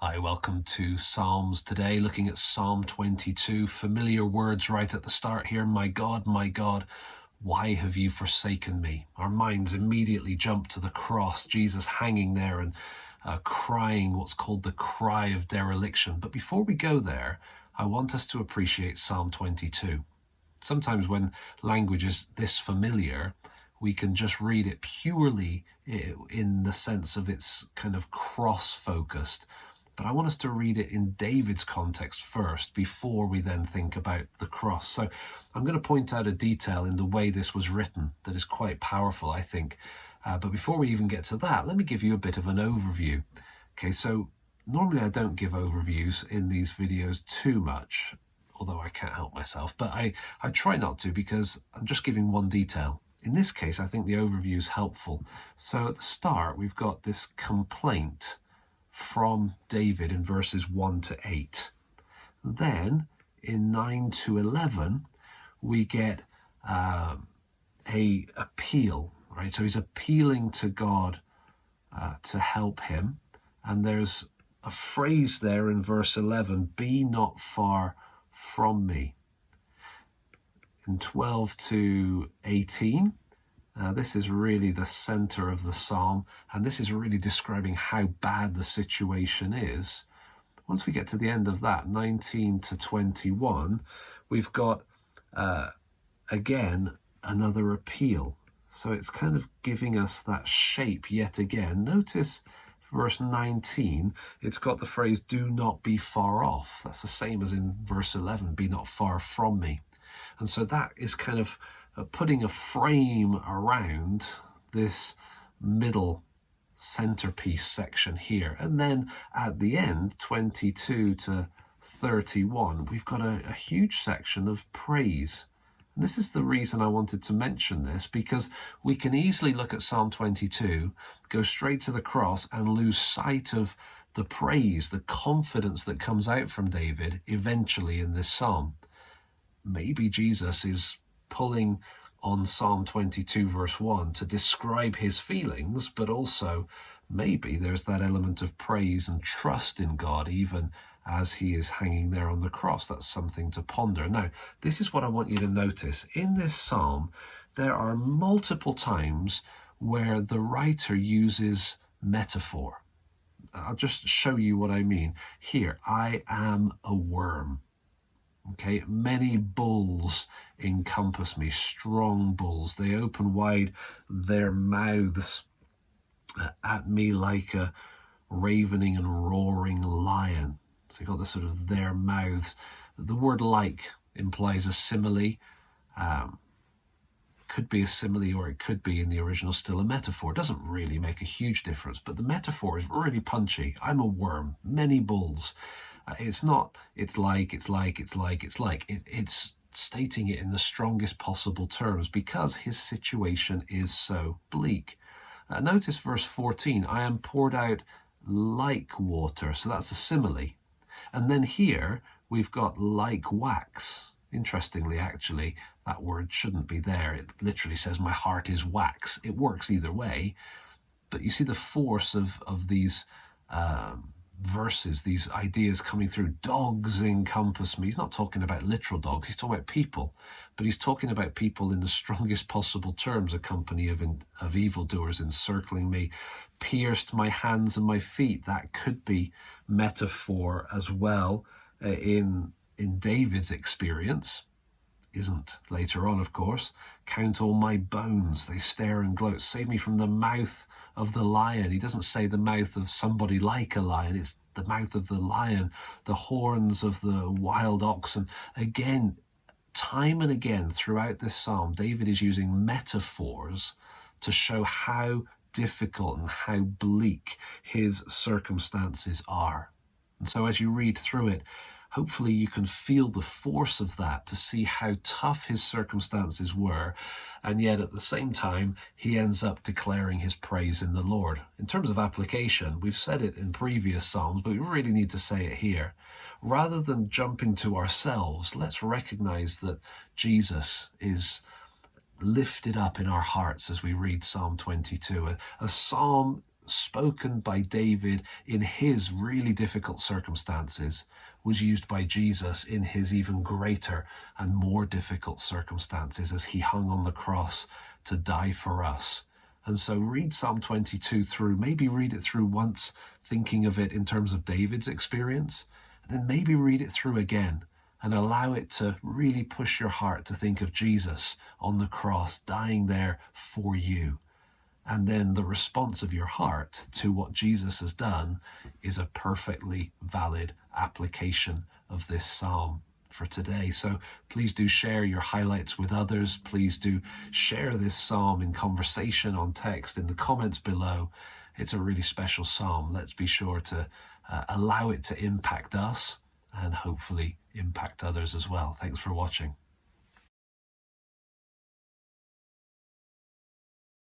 Hi, welcome to Psalms today, looking at Psalm 22. Familiar words right at the start here. My God, why have you forsaken me? Our minds immediately jump to the cross, Jesus hanging there and crying what's called the cry of dereliction. But before we go there, I want us to appreciate Psalm 22. Sometimes when language is this familiar, we can just read it purely in the sense of it's kind of cross-focused. But I want us to read it in David's context first before we then think about the cross. So I'm going to point out a detail in the way this was written that is quite powerful, I think. But before we even get to that, let me give you a bit of an overview. Okay, so normally I don't give overviews in these videos too much, although I can't help myself. But I try not to because I'm just giving one detail. In this case, I think the overview is helpful. So at the start, we've got this complaint from David in verses 1 to 8. Then in 9 to 11, we get a appeal, right? So he's appealing to God to help him. And there's a phrase there in verse 11, be not far from me. In 12 to 18, this is really the center of the psalm, and this is really describing how bad the situation is. Once we get to the end of that, 19 to 21, we've got, again, another appeal. So it's kind of giving us that shape yet again. Notice verse 19, it's got the phrase, do not be far off. That's the same as in verse 11, be not far from me. And so that is kind of putting a frame around this middle centerpiece section here. And then at the end, 22 to 31, we've got a huge section of praise. And this is the reason I wanted to mention this, because we can easily look at Psalm 22, go straight to the cross and lose sight of the praise, the confidence that comes out from David eventually in this psalm. Maybe Jesus is pulling on Psalm 22 verse 1 to describe his feelings, but also maybe there's that element of praise and trust in God even as he is hanging there on the cross. That's something to ponder. Now, this is what I want you to notice. In this psalm, there are multiple times where the writer uses metaphor. I'll just show you what I mean. Here, I am a worm. Okay, many bulls encompass me, strong bulls. They open wide their mouths at me like a ravening and roaring lion. So you've got this sort of their mouths. The word like implies a simile. Could be a simile, or it could be in the original still a metaphor. It doesn't really make a huge difference, but the metaphor is really punchy. I'm a worm, many bulls. It's not, it's stating it in the strongest possible terms because his situation is so bleak. Notice verse 14, I am poured out like water. So that's a simile. And then here we've got like wax. Interestingly, actually, that word shouldn't be there. It literally says my heart is wax. It works either way. But you see the force of these verses, these ideas coming through. Dogs encompass me. He's not talking about literal dogs. He's talking about people. But he's talking about people in the strongest possible terms, a company of evildoers encircling me. Pierced my hands and my feet. That could be metaphor as well in David's experience. Isn't later on, of course. Count all my bones. They stare and gloat. Save me from the mouth of the lion. He doesn't say the mouth of somebody like a lion. It's the mouth of the lion, the horns of the wild oxen. Again, time and again throughout this psalm, David is using metaphors to show how difficult and how bleak his circumstances are. And so as you read through it, hopefully you can feel the force of that to see how tough his circumstances were. And yet at the same time, he ends up declaring his praise in the Lord. In terms of application, we've said it in previous Psalms, but we really need to say it here. Rather than jumping to ourselves, let's recognize that Jesus is lifted up in our hearts as we read Psalm 22. A psalm spoken by David in his really difficult circumstances was used by Jesus in his even greater and more difficult circumstances as he hung on the cross to die for us. And so read Psalm 22 through, maybe read it through once, thinking of it in terms of David's experience, and then maybe read it through again and allow it to really push your heart to think of Jesus on the cross, dying there for you. And then the response of your heart to what Jesus has done is a perfectly valid application of this psalm for today. So please do share your highlights with others. Please do share this psalm in conversation on text in the comments below. It's a really special psalm. Let's be sure to allow it to impact us and hopefully impact others as well. Thanks for watching.